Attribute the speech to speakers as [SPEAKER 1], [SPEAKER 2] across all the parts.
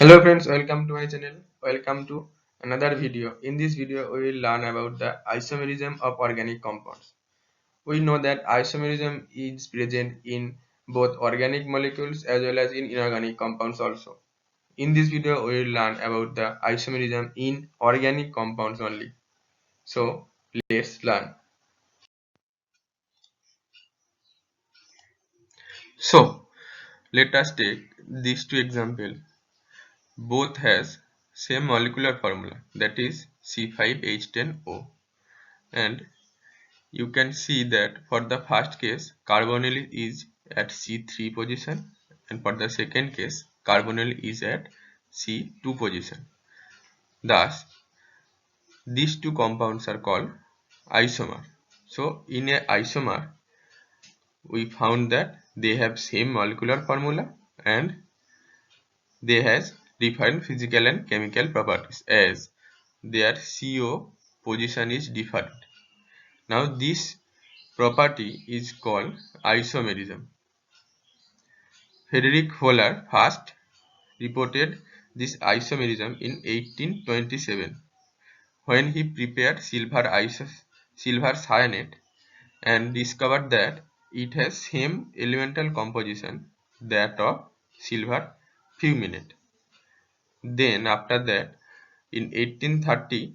[SPEAKER 1] Hello friends, welcome to my channel. Welcome to another video. In this video, we will learn about the isomerism of organic compounds. We know that isomerism is present in both organic molecules as well as in inorganic compounds also. In this video, we will learn about the isomerism in organic compounds only. So, let's learn. So, let us take these two examples. Both has same molecular formula, that is C5H10O, and you can see that for the first case carbonyl is at C3 position, and for the second case carbonyl is at C2 position. Thus these two compounds are called isomer. So in a isomer we found that they have same molecular formula and they has different physical and chemical properties as their CO position is different. Now this property is called isomerism. Frederick Holler first reported this isomerism in 1827 when he prepared silver cyanate and discovered that it has same elemental composition that of silver fuminate. Then after that in 1830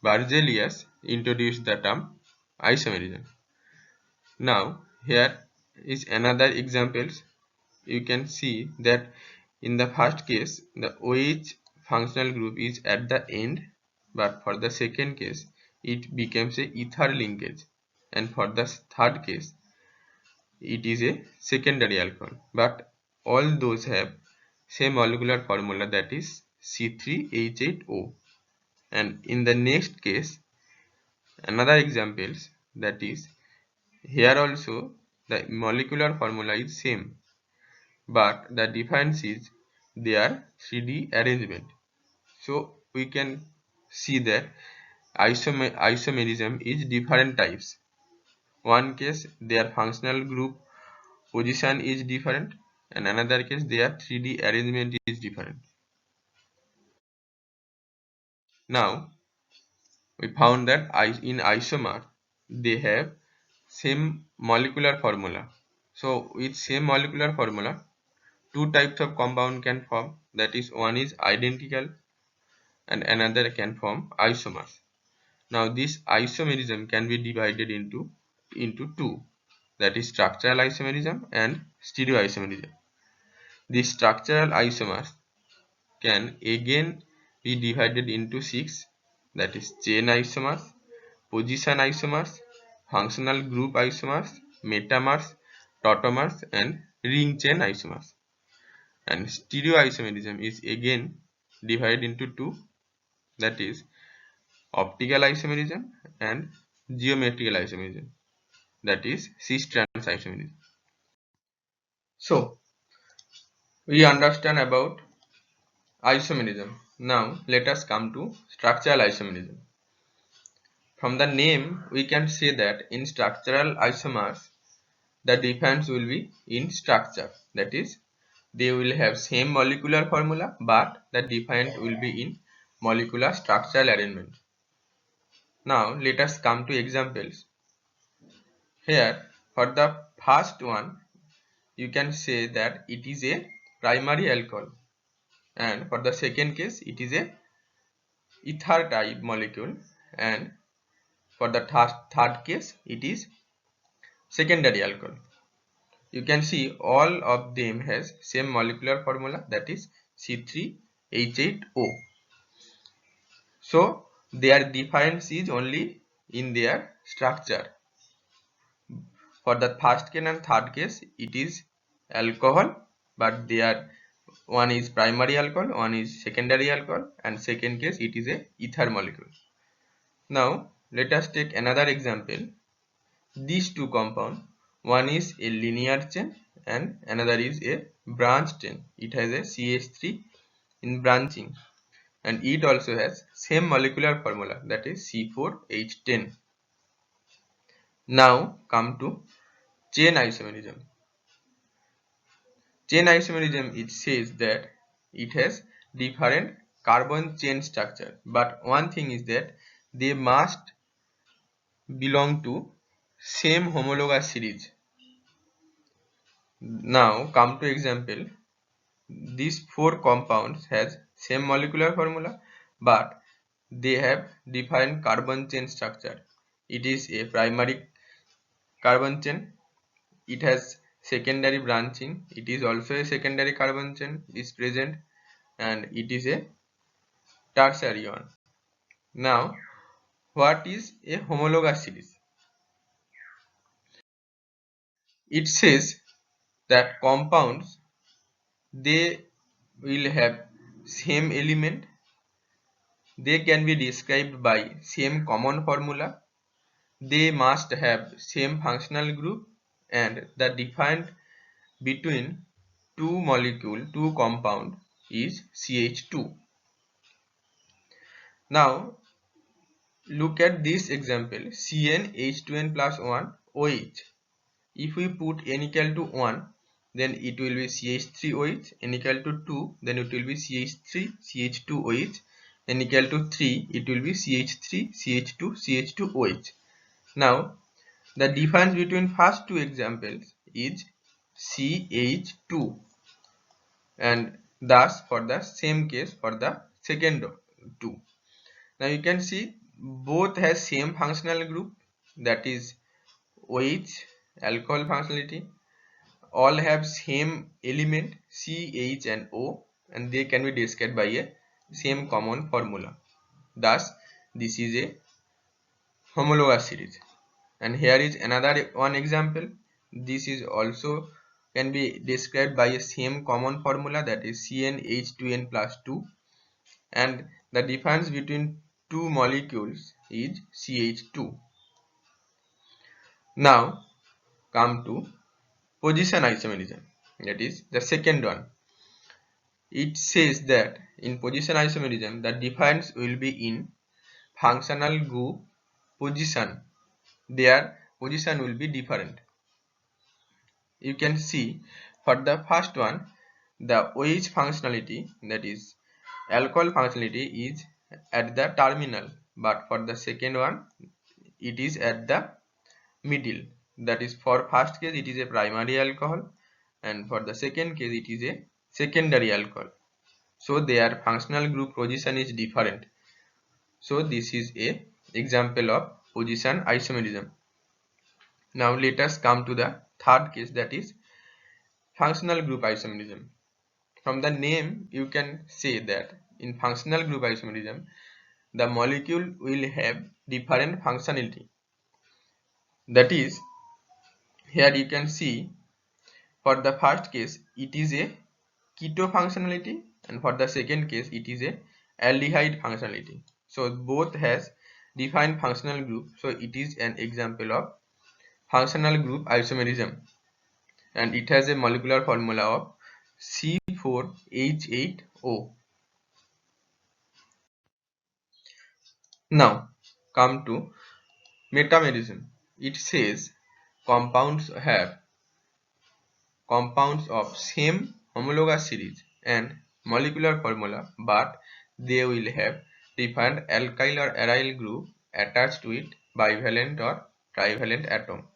[SPEAKER 1] Berzelius introduced the term isomerism. Now here is another example. You can see that in the first case the OH functional group is at the end, but for the second case it becomes a ether linkage, and for the third case it is a secondary alcohol, but all those have same molecular formula, that is C3H8O. And in the next case another examples, that is here also the molecular formula is same, but the difference is their 3D arrangement. So we can see that isomerism is different types. One case their functional group position is different, and another case their 3D arrangement is different. Now we found that in isomer they have same molecular formula. So with same molecular formula two types of compound can form, that is one is identical and another can form isomers. Now this isomerism can be divided into two, that is structural isomerism and stereoisomerism. The structural isomers can again be divided into six, that is chain isomers, position isomers, functional group isomers, metamers, tautomers, and ring chain isomers. And stereoisomerism is again divided into two, that is optical isomerism and geometrical isomerism, that is cis-trans isomerism. So we understand about isomerism. Now let us come to structural isomerism. From the name we can say that in structural isomers the difference will be in structure, that is they will have same molecular formula but the difference will be in molecular structural arrangement. Now let us come to examples. Here for the first one you can say that it is a primary alcohol, and for the second case it is a ether type molecule, and for the third case it is secondary alcohol. You can see all of them has same molecular formula, that is C3H8O. So their difference is only in their structure. For the first case and third case it is alcohol, but they are one is primary alcohol, one is secondary alcohol, and second case it is a ether molecule. Now let us take another example. These two compounds, one is a linear chain and another is a branch chain. It has a CH3 in branching, and it also has same molecular formula, that is C4H10. Now come to chain isomerism. Chain isomerism, it says that it has different carbon chain structure, but one thing is that they must belong to same homologous series. Now come to example. These four compounds has same molecular formula, but they have different carbon chain structure. It is a primary carbon chain. It has secondary branching. It is also a secondary carbon chain is present, and it is a tertiary one. Now, what is a homologous series? It says that compounds, they will have same element, they can be described by same common formula, they must have same functional group, and the difference between two compound is CH2. Now look at this example, CnH2n plus 1 OH. If we put n equal to 1, then it will be CH3OH, n equal to 2, then it will be CH3, CH2OH, n equal to 3, it will be CH3, CH2, CH2OH. Now, the difference between first two examples is CH2, and thus for the same case for the second two. Now you can see both has same functional group, that is OH, alcohol functionality. All have same element C, H and O, and they can be described by a same common formula. Thus this is a homologous series. And here is another one example. This is also can be described by a same common formula, that is CnH2n plus 2, and the difference between two molecules is CH2. Now come to position isomerism, that is the second one. It says that in position isomerism the difference will be in functional group position. Their position will be different. You can see for the first one, the OH functionality, that is alcohol functionality, is at the terminal, but for the second one it is at the middle. That is, for first case it is a primary alcohol, and for the second case it is a secondary alcohol. So their functional group position is different. So this is a example of position isomerism. Now let us come to the third case, that is functional group isomerism. From the name you can say that in functional group isomerism the molecule will have different functionality. That is, here you can see for the first case it is a keto functionality, and for the second case it is a aldehyde functionality. So both has defined functional group, so it is an example of functional group isomerism, and it has a molecular formula of C4H8O. Now come to metamerism. It says compounds have compounds of same homologous series and molecular formula, but they will have different alkyl or aryl group attached to it, bivalent or trivalent atom.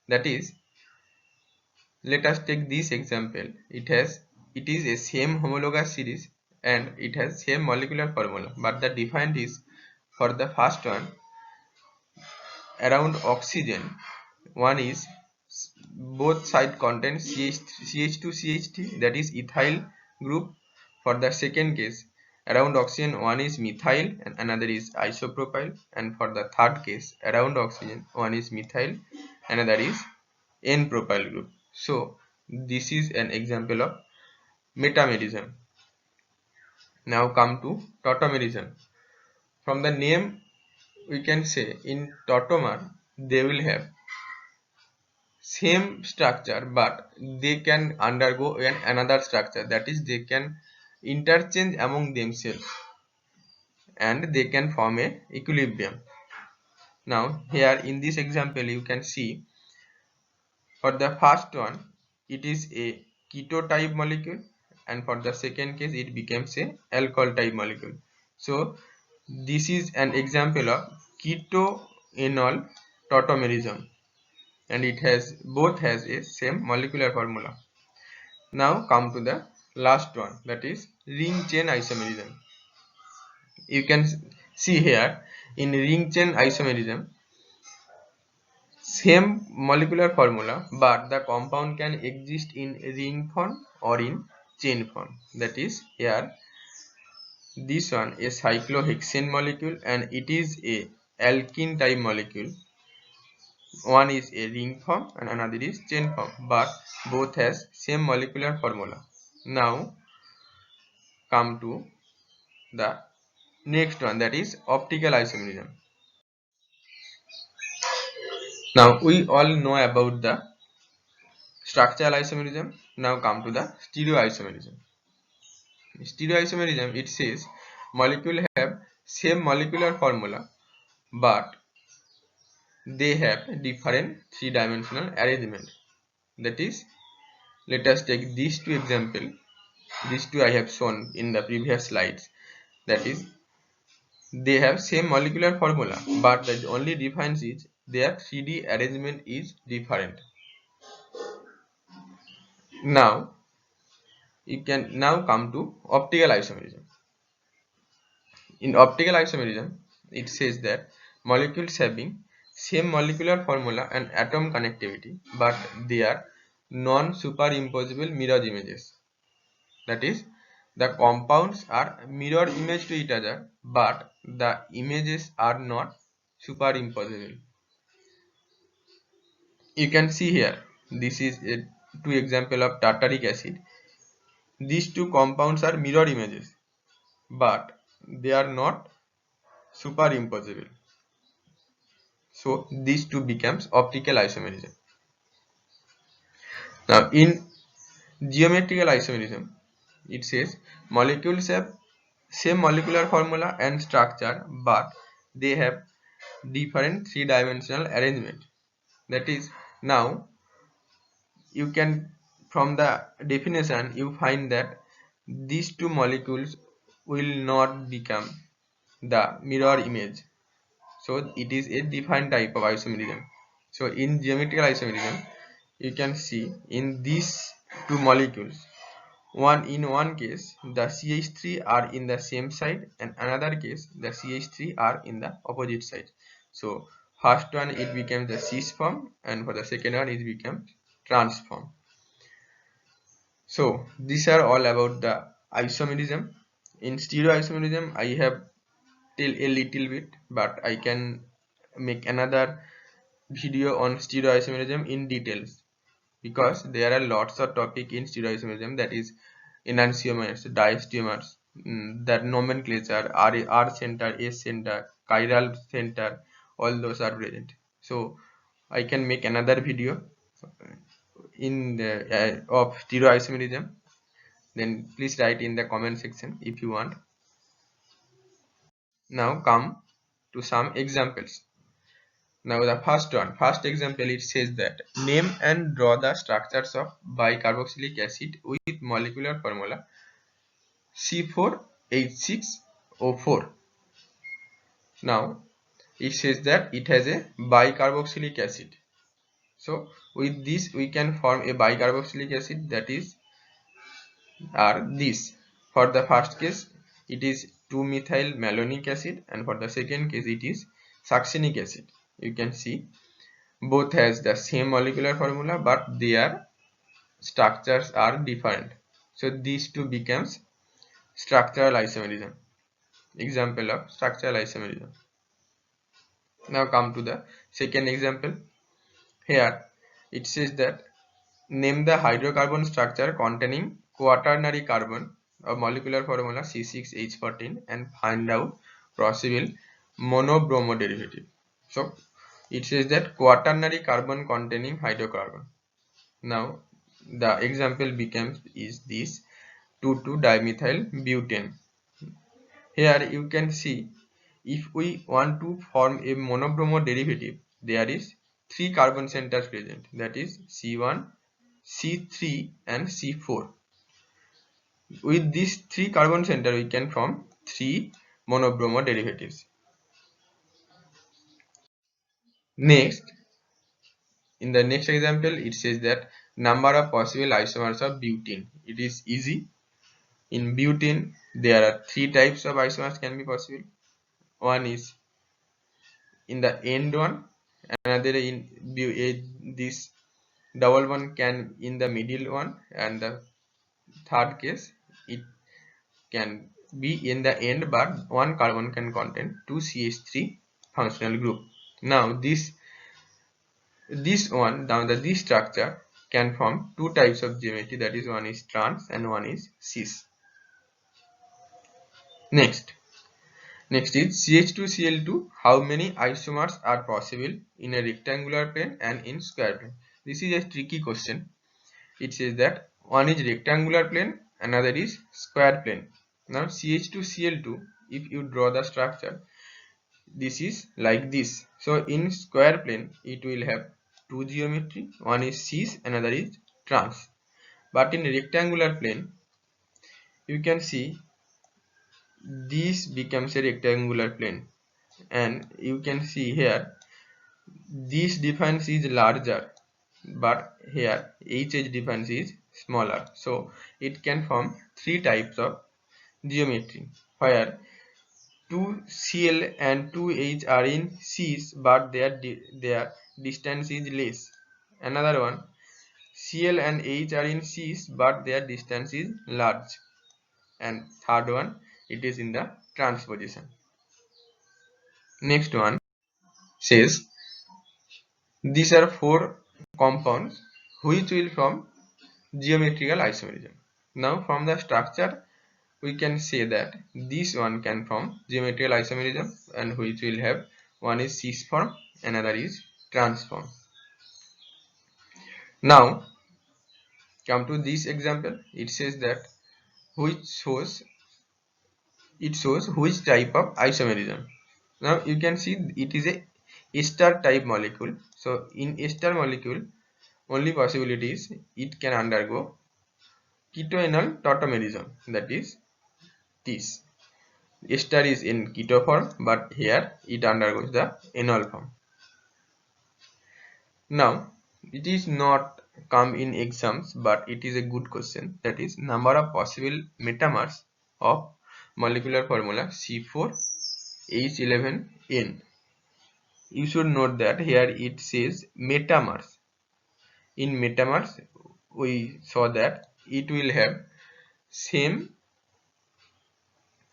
[SPEAKER 1] That is, let us take this example. It is a same homologous series and it has same molecular formula, but the difference is for the first one around oxygen, one is both side contain CH2 CH3, that is ethyl group. For the second case around oxygen, one is methyl and another is isopropyl, and for the third case around oxygen, one is methyl, another is N-propyl group. So this is an example of metamerism. Now come to tautomerism. From the name we can say in tautomer they will have same structure, but they can undergo another structure, that is they can interchange among themselves and they can form a equilibrium. Now here in this example you can see for the first one it is a keto type molecule, and for the second case it becomes a alcohol type molecule. So this is an example of ketoenol tautomerism, and it has both has a same molecular formula. Now come to the last one, that is ring chain isomerism. You can see here in ring chain isomerism, same molecular formula, but the compound can exist in ring form or in chain form. That is here this one a cyclohexane molecule and it is a alkene type molecule. One is a ring form and another is chain form, but both has same molecular formula. Now come to the next one, that is optical isomerism. Now we all know about the structural isomerism. Now come to the stereoisomerism. Stereoisomerism, it says molecule have same molecular formula but they have different three-dimensional arrangement. That is, let us take these two examples. These two I have shown in the previous slides. That is, they have same molecular formula but the only difference is their 3D arrangement is different. Now you can now come to optical isomerism. In optical isomerism, it says that molecules having same molecular formula and atom connectivity, but they are non-superimposable mirror images. That is, the compounds are mirror image to each other, but the images are not superimposable. You can see here, this is a two example of tartaric acid. These two compounds are mirror images, but they are not superimposable. So these two becomes optical isomerism. Now in geometrical isomerism, it says molecules have same molecular formula and structure, but they have different three-dimensional arrangement. That is, now you can, from the definition you find that these two molecules will not become the mirror image. So it is a different type of isomerism. So in geometrical isomerism, you can see in these two molecules, in one case the CH3 are in the same side and another case the CH3 are in the opposite side. So first one it becomes the cis form and for the second one it becomes trans form. So these are all about the isomerism. In stereoisomerism I have tell a little bit, but I can make another video on stereoisomerism in details, because there are lots of topic in stereoisomerism, that is enantiomers, diastereomers, that nomenclature, R center, S center, chiral center, all those are present. So I can make another video in the of stereoisomerism. Then please write in the comment section if you want. Now come to some examples. Now the first example, it says that name and draw the structures of bicarboxylic acid with molecular formula C4H6O4. Now it says that it has a bicarboxylic acid. So with this we can form a bicarboxylic acid, that is this. For the first case it is 2-methyl malonic acid and for the second case it is succinic acid. You can see both has the same molecular formula but their structures are different. So these two becomes structural isomerism. Example of structural isomerism. Now come to the second example. Here it says that name the hydrocarbon structure containing quaternary carbon of molecular formula C6H14 and find out possible monobromo derivative. So it says that quaternary carbon containing hydrocarbon. Now the example becomes is this 2,2-dimethyl butane. Here you can see if we want to form a monobromo derivative, there is 3 carbon centers present, that is C1, C3 and C4. With these 3 carbon center, we can form 3 monobromo derivatives. Next, in the next example, it says that number of possible isomers of butene. It is easy. In butene, there are 3 types of isomers can be possible. One is in the end one, another in this double one can in the middle one, and the third case it can be in the end, but one carbon can contain 2 CH3 functional group. Now this this structure can form 2 types of geometry, that is, one is trans and one is cis. Next is CH2Cl2. How many isomers are possible in a rectangular plane and in square plane? This is a tricky question. It says that one is rectangular plane, another is square plane. Now CH2Cl2, if you draw the structure, this is like this. So in square plane, it will have 2 geometry. One is cis, another is trans. But in rectangular plane, you can see this becomes a rectangular plane, and you can see here this difference is larger, but here HH difference is smaller. So it can form 3 types of geometry, where 2Cl and 2H are in cis, but their distance is less. Another one, Cl and H are in cis, but their distance is large. And third one, it is in the transposition. Next one says these are 4 compounds which will form geometrical isomerism. Now from the structure, we can say that this one can form geometrical isomerism, and which will have one is cis form, another is trans form. Now come to this example. It says that it shows which type of isomerism. Now you can see it is a ester type molecule. So in ester molecule, only possibility is it can undergo ketoenol tautomerism, that is this. Ester is in keto form, but here it undergoes the enol form. Now it is not come in exams, but it is a good question. That is number of possible metamers of molecular formula C4H11N. You should note that here it says metamers. In metamers, we saw that it will have same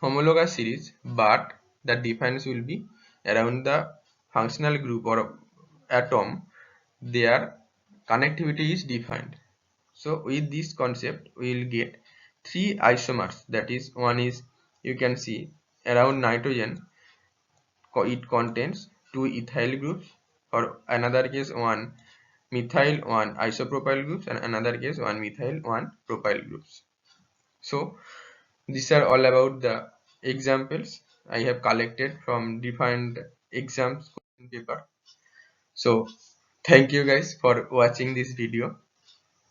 [SPEAKER 1] homologous series, but the difference will be around the functional group or atom. Their connectivity is defined. So with this concept, we will get 3 isomers. That is, one is, you can see around nitrogen, it contains 2 ethyl groups, or another case 1 methyl 1 isopropyl groups, and another case 1 methyl 1 propyl groups. So these are all about the examples I have collected from different exams question paper. So thank you guys for watching this video,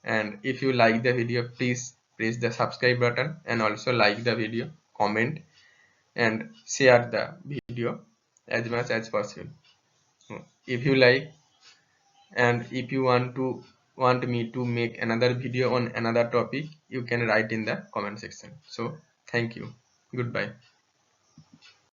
[SPEAKER 1] and if you like the video, please press the subscribe button and also like the video, comment and share the video as much as possible. If you like, and if you want me to make another video on another topic, you can write in the comment section. So thank you, goodbye.